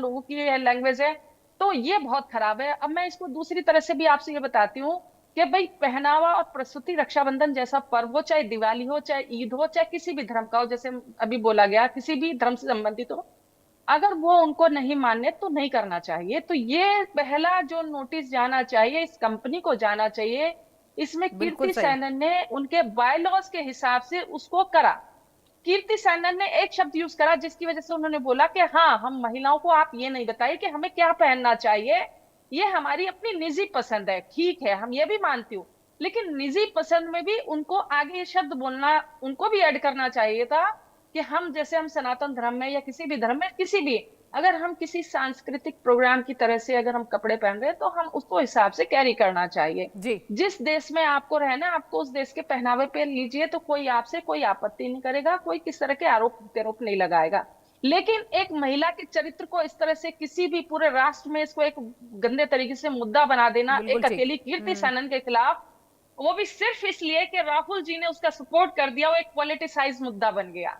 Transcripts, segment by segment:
लोगों की लैंग्वेज है, तो ये बहुत खराब है। अब मैं इसको दूसरी तरह से भी आपसे ये बताती हूँ कि भाई पहनावा और प्रस्तुति, रक्षाबंधन जैसा पर्व हो, चाहे दिवाली हो, चाहे ईद हो, चाहे किसी भी धर्म का हो, जैसे अभी बोला गया किसी भी धर्म से संबंधित हो, अगर वो उनको नहीं माने तो नहीं करना चाहिए। तो ये पहला जो नोटिस जाना चाहिए, इस कंपनी को जाना चाहिए। इसमें बिल्कुल कीर्ति सही। सेनन ने उनके बायलॉज के हिसाब से उसको करा। कीर्ति सेनन ने एक शब्द यूज करा जिसकी वजह से उन्होंने बोला कि हाँ, हम महिलाओं को आप ये नहीं बताइए कि हमें क्या पहनना चाहिए, ये हमारी अपनी निजी पसंद है। ठीक है, हम ये भी मानती हूँ, लेकिन निजी पसंद में भी उनको आगे ये शब्द बोलना, उनको भी ऐड करना चाहिए था कि हम जैसे हम सनातन धर्म में या किसी भी धर्म में, किसी भी, अगर हम किसी सांस्कृतिक प्रोग्राम की तरह से अगर हम कपड़े पहन रहे हैं तो हम उसको हिसाब से कैरी करना चाहिए। जी। जिस देश में आपको रहना है, आपको उस देश के पहनावे पे लीजिए, तो कोई आपसे कोई आपत्ति नहीं करेगा, कोई किस तरह के आरोप प्रत्यारोप नहीं लगाएगा। लेकिन एक महिला के चरित्र को इस तरह से किसी भी पूरे राष्ट्र में इसको एक गंदे तरीके से मुद्दा बना देना, बिल्कुल एक ठीक। अकेली कीर्ति हम्म। सेनन के खिलाफ, वो भी सिर्फ इसलिए कि राहुल जी ने उसका सपोर्ट कर दिया, वो एक पॉलिटिसाइज मुद्दा बन गया,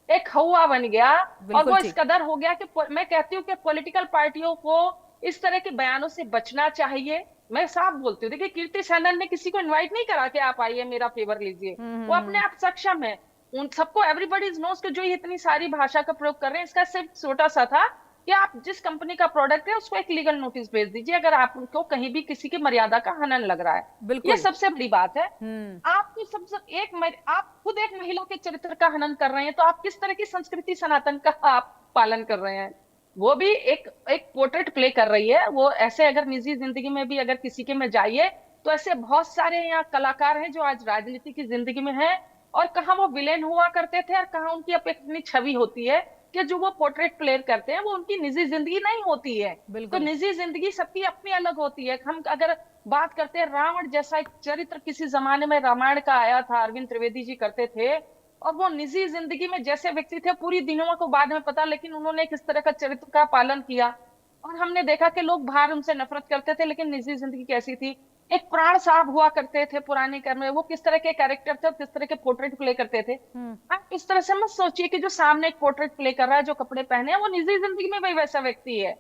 एक हवा बन गया। और बिल्कुल वो इस ठीक। कदर हो गया कि मैं कहती हूँ कि पॉलिटिकल पार्टियों को इस तरह के बयानों से बचना चाहिए। मैं साफ बोलती हूँ, देखिए कीर्ति सेनन ने किसी को इनवाइट नहीं करा कि आप आइए मेरा फेवर लीजिए, वो अपने हम्म। आप सक्षम है। उन सबको एवरीबॉडी नोस कि जो ये इतनी सारी भाषा का प्रयोग कर रहे हैं, इसका सिर्फ छोटा सा था कि आप जिस कंपनी का प्रोडक्ट है उसको एक लीगल नोटिस भेज दीजिए अगर आपको कहीं भी किसी की मर्यादा का हनन लग रहा है। ये बिल्कुल। सबसे बड़ी बात है। हम्म। आपको सबसे आप खुद एक महिला के चरित्र का हनन कर रहे हैं, तो आप किस तरह की संस्कृति सनातन का आप पालन कर रहे हैं? वो भी एक एक पोर्ट्रेट प्ले कर रही है। वो ऐसे अगर निजी जिंदगी में भी अगर किसी के में जाइए, तो ऐसे बहुत सारे यहाँ कलाकार हैं जो आज राजनीति की जिंदगी में हैं, और कहाँ वो विलेन हुआ करते थे और कहाँ उनकी अपनी छवि होती है कि जो वो पोर्ट्रेट प्ले करते हैं वो उनकी निजी जिंदगी नहीं होती है। तो बिल्कुल। निजी जिंदगी सबकी अपनी अलग होती है। हम अगर बात करते हैं, रावण जैसा एक चरित्र किसी जमाने में रामायण का आया था, अरविंद त्रिवेदी जी करते थे, और वो निजी जिंदगी में जैसे व्यक्ति थे पूरी दुनिया को बाद में पता, लेकिन उन्होंने किस तरह का चरित्र का पालन किया। और हमने देखा कि लोग बाहर उनसे नफरत करते थे, लेकिन निजी जिंदगी कैसी थी। एक प्राण साहब हुआ करते थे पुराने कर्म में, वो किस तरह के कैरेक्टर थे और किस तरह के पोर्ट्रेट प्ले करते थे। हम्म। आप इस तरह से मत सोचिए कि जो सामने एक पोर्ट्रेट प्ले कर रहा है, जो कपड़े पहने हैं, वो निजी जिंदगी में भी वैसा व्यक्ति है।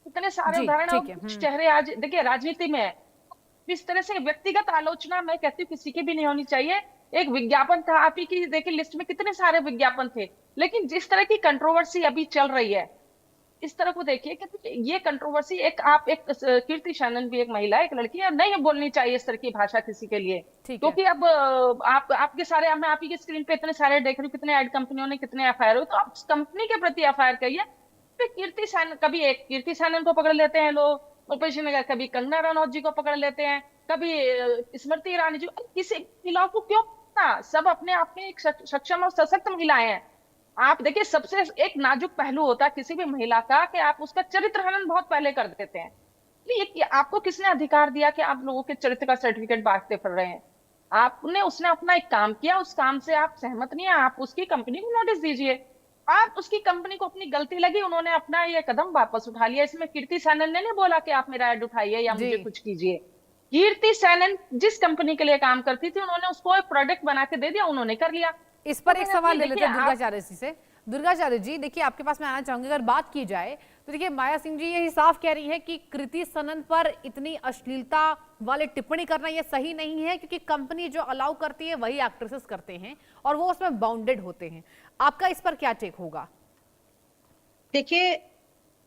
इतने सारे जी उदाहरण, और ठीक है। कुछ हम्म। चेहरे आज देखिए राजनीति में है। इस तरह से व्यक्तिगत आलोचना मैं कहती हूँ किसी की भी नहीं होनी चाहिए। एक विज्ञापन था, आप ही की देखिए लिस्ट में कितने सारे विज्ञापन थे, लेकिन जिस तरह की कंट्रोवर्सी अभी चल रही है, इस तरह को देखिए कि ये कंट्रोवर्सी, एक आप एक कीर्ति सेनन भी एक महिला है, एक लड़की है, नहीं बोलनी चाहिए इस तरह की भाषा किसी के लिए। ठीक है। क्योंकि अब आप आपके सारे, मैं आप ही की स्क्रीन पे इतने सारे देख रही हूँ, कितने एड कंपनियों ने कितने एफआईआर हुए, तो आप कंपनी के प्रति एफआईआर करिए। फिर कीर्ति सेनन, कभी एक कीर्ति सेनन को पकड़ लेते हैं लोग ऑपरेशन में, कभी कंगना रनौत जी को पकड़ लेते हैं, कभी स्मृति ईरानी जी, किसी महिला को क्यों पकड़ना? सब अपने आप में एक सक्षम और सशक्त महिलाएं हैं। आप देखिए, सबसे एक नाजुक पहलू होता है किसी भी महिला का कि आप उसका चरित्र हनन बहुत पहले कर देते हैं। ये आपको किसने अधिकार दिया कि आप लोगों के चरित्र का सर्टिफिकेट बांटते फिर रहे हैं? आपने, उसने अपना एक काम किया, उस काम से आप सहमत नहीं है, आप उसकी कंपनी को नोटिस दीजिए। आप उसकी कंपनी को अपनी गलती लगी, उन्होंने अपना ये कदम वापस उठा लिया। इसमें कीर्ति सेनन ने नहीं बोला कि आप मेरा ऐड उठाइए या जी। मुझे कुछ कीजिए। कीर्ति सेनन जिस कंपनी के लिए काम करती थी, उन्होंने उसको एक प्रोडक्ट बना के दे दिया, उन्होंने कर लिया। इस तो पर एक मैं अपनी, सवाल ले लेते देखिए हैं आप, दुर्गाचार्य जी से। दुर्गाचार्य जी, देखिए आपके पास मैं आना चाहूंगी। अगर बात की जाए तो देखिए माया सिंह जी ये साफ कह रही है कि कृति सनन पर इतनी अश्लीलता वाले टिप्पणी करना ये सही नहीं है, क्योंकि कंपनी जो अलाउ करती है वही एक्ट्रेसेस करते हैं और वो उसमें बाउंडेड होते हैं। आपका इस पर क्या टेक होगा? देखिए,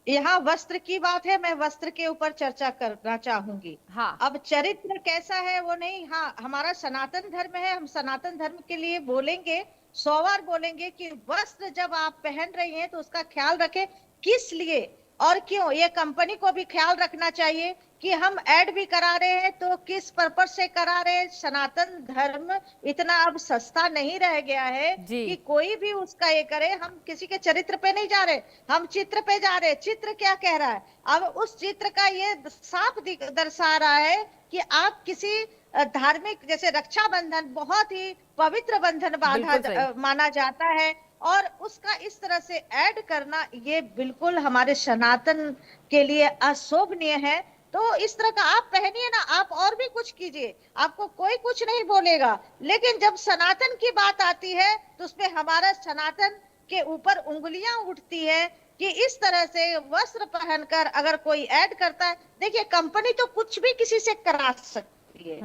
यहाँ वस्त्र की बात है, मैं वस्त्र के ऊपर चर्चा करना चाहूंगी। हाँ। अब चरित्र कैसा है वो नहीं, हाँ हमारा सनातन धर्म है, हम सनातन धर्म के लिए बोलेंगे, 100 बार बोलेंगे कि वस्त्र जब आप पहन रही हैं तो उसका ख्याल रखें। किस लिए और क्यों, ये कंपनी को भी ख्याल रखना चाहिए कि हम ऐड भी करा रहे हैं तो किस पर्पस से करा रहे हैं। सनातन धर्म इतना अब सस्ता नहीं रह गया है जी। कि कोई भी उसका ये करे। हम किसी के चरित्र पे नहीं जा रहे, हम चित्र पे जा रहे हैं। चित्र क्या कह रहा है, अब उस चित्र का ये साफ दर्शा रहा है कि आप किसी धार्मिक, जैसे रक्षाबंधन बहुत ही पवित्र बंधन बिल्कुल सही। माना जाता है, और उसका इस तरह से ऐड करना ये बिल्कुल हमारे सनातन के लिए अशोभनीय है। तो इस तरह का आप पहनिए ना, आप और भी कुछ कीजिए, आपको कोई कुछ नहीं बोलेगा। लेकिन जब सनातन की बात आती है तो उसमें हमारा सनातन के ऊपर उंगलियां उठती है। कि इस तरह से वस्त्र पहनकर अगर कोई ऐड करता है, देखिए कंपनी तो कुछ भी किसी से करा सकती है,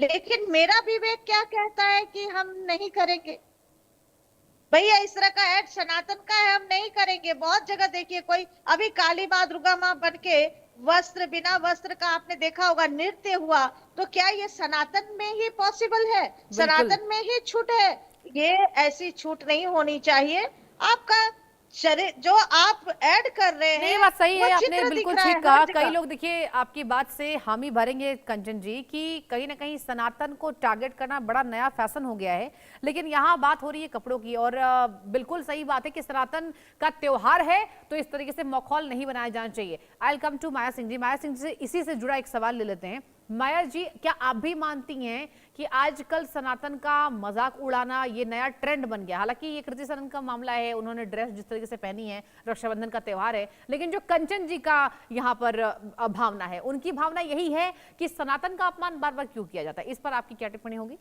लेकिन मेरा विवेक क्या कहता है कि हम नहीं करेंगे। भैया इस तरह का ऐड सनातन का है, हम नहीं करेंगे। बहुत जगह देखिए, कोई अभी काली माँ दुर्गा माँ बन के वस्त्र, बिना वस्त्र का आपने देखा होगा नृत्य हुआ, तो क्या ये सनातन में ही पॉसिबल है? सनातन में ही छूट है? ये ऐसी छूट नहीं होनी चाहिए। आपका शरीर जो आप ऐड कर रहे हैं, नहीं, बात सही है, आपने चित्र बिल्कुल दिख रहा ठीक है कहा। हर कई जगह। लोग देखिए आपकी बात से हामी भरेंगे कंचन जी कि कहीं ना कहीं सनातन को टारगेट करना बड़ा नया फैशन हो गया है, लेकिन यहाँ बात हो रही है कपड़ों की। और बिल्कुल सही बात है कि सनातन का त्योहार है तो इस तरीके से मखौल नहीं बनाया जाना चाहिए। आई विल कम टू माया सिंह जी। माया सिंह जी से इसी से जुड़ा एक सवाल ले लेते हैं। माया जी, क्या आप भी मानती हैं कि आजकल सनातन का मजाक उड़ाना ये नया ट्रेंड बन गया? हालांकि ये कृति सनन का मामला है, उन्होंने ड्रेस जिस तरीके से पहनी है, रक्षाबंधन का त्योहार है, लेकिन जो कंचन जी का यहाँ पर भावना है, उनकी भावना यही है कि सनातन का अपमान बार बार क्यों किया जाता है। इस पर आपकी क्या टिप्पणी होगी?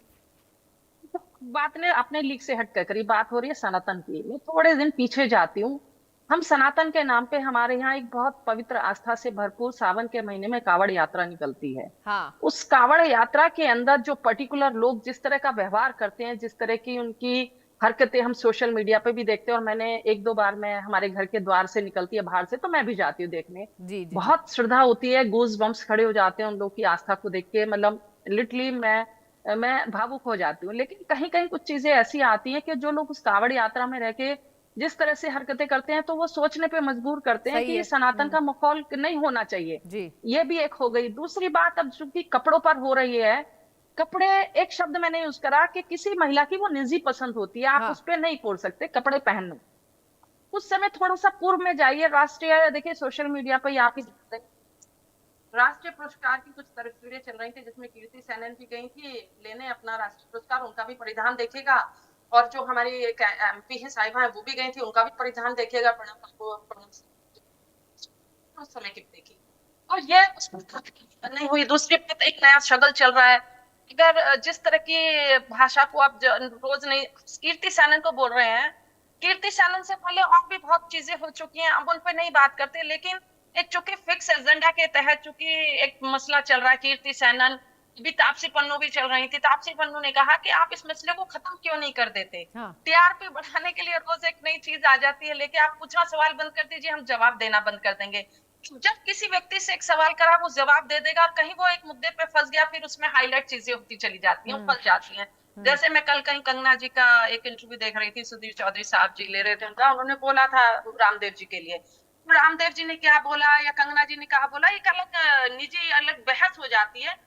बात ने अपने लीग से हट कर करी, बात हो रही है सनातन की। मैं थोड़े दिन पीछे जाती हूँ। हम सनातन के नाम पे हमारे यहाँ एक बहुत पवित्र आस्था से भरपूर सावन के महीने में कावड़ यात्रा निकलती है। हाँ, उस कावड़ यात्रा के अंदर जो पर्टिकुलर लोग जिस तरह का व्यवहार करते हैं, जिस तरह की उनकी हरकतें हम सोशल मीडिया पे भी देखते हैं, और मैंने एक दो बार, मैं हमारे घर के द्वार से निकलती है बाहर से तो मैं भी जाती हूँ देखने। जी जी जी। बहुत श्रद्धा होती है, गूज बम्स खड़े हो जाते हैं उन लोग की आस्था को देख के। मतलब लिटरली मैं भावुक हो जाती हूँ। लेकिन कहीं कहीं कुछ चीजें ऐसी आती हैं कि जो लोग उस कावड़ यात्रा में रह के जिस तरह से हरकतें करते हैं, तो वो सोचने पे मजबूर करते हैं कि सही ये है। सनातन का माहौल नहीं होना चाहिए। जी ये भी एक हो गई। दूसरी बात, अब चूंकि कपड़ों पर हो रही है, कपड़े, एक शब्द मैंने यूज करा कि किसी महिला की वो निजी पसंद होती है, आप हाँ, उस पर नहीं फोड़ सकते कपड़े पहनना। उस समय थोड़ा सा पूर्व में जाइए, राष्ट्रीय, देखिए सोशल मीडिया पर आप ही राष्ट्रीय पुरस्कार की कुछ तस्वीरें चल रही थी, जिसमें कीर्ति सैनन भी गई थी लेने अपना राष्ट्रीय पुरस्कार। उनका भी परिधान देखिएगा, और जो हमारी एमपी है साहिबा है वो भी गई थी, उनका भी परिधान देखिएगा। उस समय की देखी, और ये नहीं हुई। दूसरी बात, एक नया शगल चल रहा है। अगर जिस तरह की भाषा को आप रोज नहीं कीर्ति सैनन को बोल रहे हैं, कीर्ति सैनन से पहले और भी बहुत चीजें हो चुकी हैं, अब उन पर नहीं बात करते। लेकिन एक चूंकि फिक्स एजेंडा के तहत चूंकि एक मसला चल रहा है, कीर्ति सैनन भी, तापसी पन्नू भी चल रही थी, तापसी पन्नू ने कहा कि आप इस मसले को खत्म क्यों नहीं कर देते। हाँ, टीआरपी बढ़ाने के लिए रोज एक नई चीज आ जाती है, लेके आप पूछना सवाल बंद कर दीजिए, हम जवाब देना बंद कर देंगे। जब किसी व्यक्ति से एक सवाल करा, वो जवाब दे देगा, और कहीं वो एक मुद्दे पे फंस गया, फिर उसमें हाईलाइट चीजें होती चली जाती हैं, फंस जाती हैं। जैसे मैं कल कहीं कंगना जी का एक इंटरव्यू देख रही थी, सुधीर चौधरी साहब जी ले रहे थे उनका, उन्होंने बोला था रामदेव जी के लिए, रामदेव जी ने क्या बोला या कंगना जी ने क्या बोला, एक अलग निजी अलग बहस हो जाती है।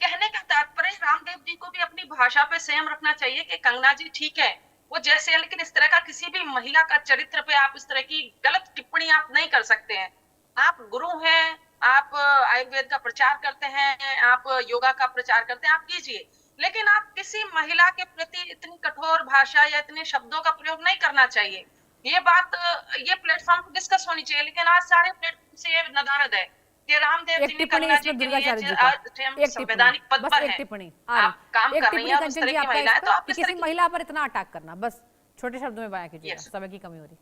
कहने का तात्पर्य, रामदेव जी को भी अपनी भाषा पे संयम रखना चाहिए कि कंगना जी ठीक है वो जैसे है, लेकिन इस तरह का किसी भी महिला का चरित्र पे आप इस तरह की गलत टिप्पणी आप नहीं कर सकते हैं। आप गुरु हैं, आप आयुर्वेद का प्रचार करते हैं, आप योगा का प्रचार करते हैं, आप कीजिए, लेकिन आप किसी महिला के प्रति इतनी कठोर भाषा या इतने शब्दों का प्रयोग नहीं करना चाहिए। ये बात ये प्लेटफॉर्म पर डिस्कस होनी चाहिए, लेकिन आज सारे प्लेटफॉर्म से ये नदारद है कि रामदेव एक जी ने टिप्पणी कंगना जी इसमें के दुर्गाचार्य जी लिए का, एक टिप्पणी, संवैधानिक पद बस पर एक है, टिप्पणी आ रही, आप काम एक कर रही टिप्पणी हैं, आप उस कंचन तरह जी की आपका महिला इस है, तो पर आप कि इस तरह किसी की महिला पर इतना अटैक करना, बस छोटे शब्दों में बयां कीजिएगा, Yes. समय की कमी हो रही।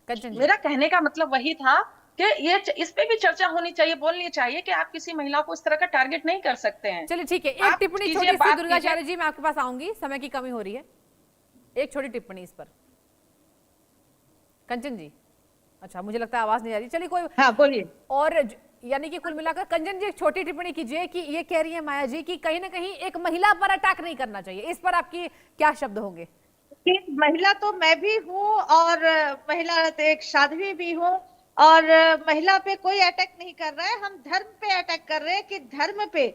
कंचन जी, मेरा कहने का मतलब वही था कि ये इस पे भी चर्चा होनी चाहिए, बोलनी चाहिए कि आप किसी महिला को इस तरह का टारगेट नहीं कर सकते हैं। चलिए ठीक है, एक आप टिप्पणी कीजिए, छोटी सी बात दुर्गाचार्य कीजिए। जी, मैं आपके पास आऊंगी, समय की कमी हो रही है, एक छोटी टिप्पणी इस पर। कंचन जी, अच्छा मुझे लगता है आवाज नहीं आ रही, चलिए कोई। हाँ बोलिए। और यानी कि कुल मिलाकर कंचन जी एक छोटी टिप्पणी कीजिए कि ये कह रही है माया जी कि कहीं ना कहीं एक महिला पर अटैक नहीं करना चाहिए, इस पर आपकी क्या शब्द होंगे? कि महिला तो मैं भी हूँ, और महिला तो एक साध्वी भी हूँ, और महिला पे कोई अटैक नहीं कर रहा है, हम धर्म पे अटैक कर रहे हैं कि धर्म पे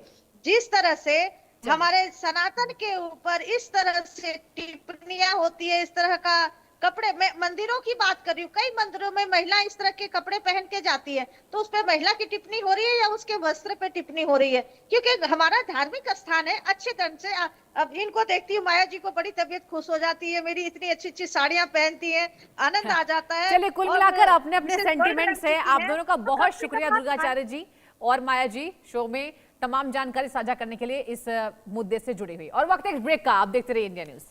जिस तरह से हमारे सनातन के ऊपर इस तरह से टिप्पणियां होती है, इस तरह का कपड़े, मैं मंदिरों की बात कर रही हूँ, कई मंदिरों में महिला इस तरह के कपड़े पहन के जाती है, तो उस पे महिला की टिप्पणी हो रही है या उसके वस्त्र पे टिप्पणी हो रही है? क्योंकि हमारा धार्मिक स्थान है, अच्छे ढंग से। अब इनको देखती हूँ, माया जी को बड़ी तबीयत खुश हो जाती है, मेरी इतनी अच्छी अच्छी साड़ियां पहनती हैं, आनंद आ जाता है। चलिए कुल मिलाकर अपने अपने सेंटिमेंट्स है, आप दोनों का बहुत तो शुक्रिया दुर्गाचार्य जी और माया जी, शो में तमाम जानकारी साझा करने के लिए इस मुद्दे से जुड़ी हुई। और वक्त एक ब्रेक का, आप देखते रहिए इंडिया न्यूज।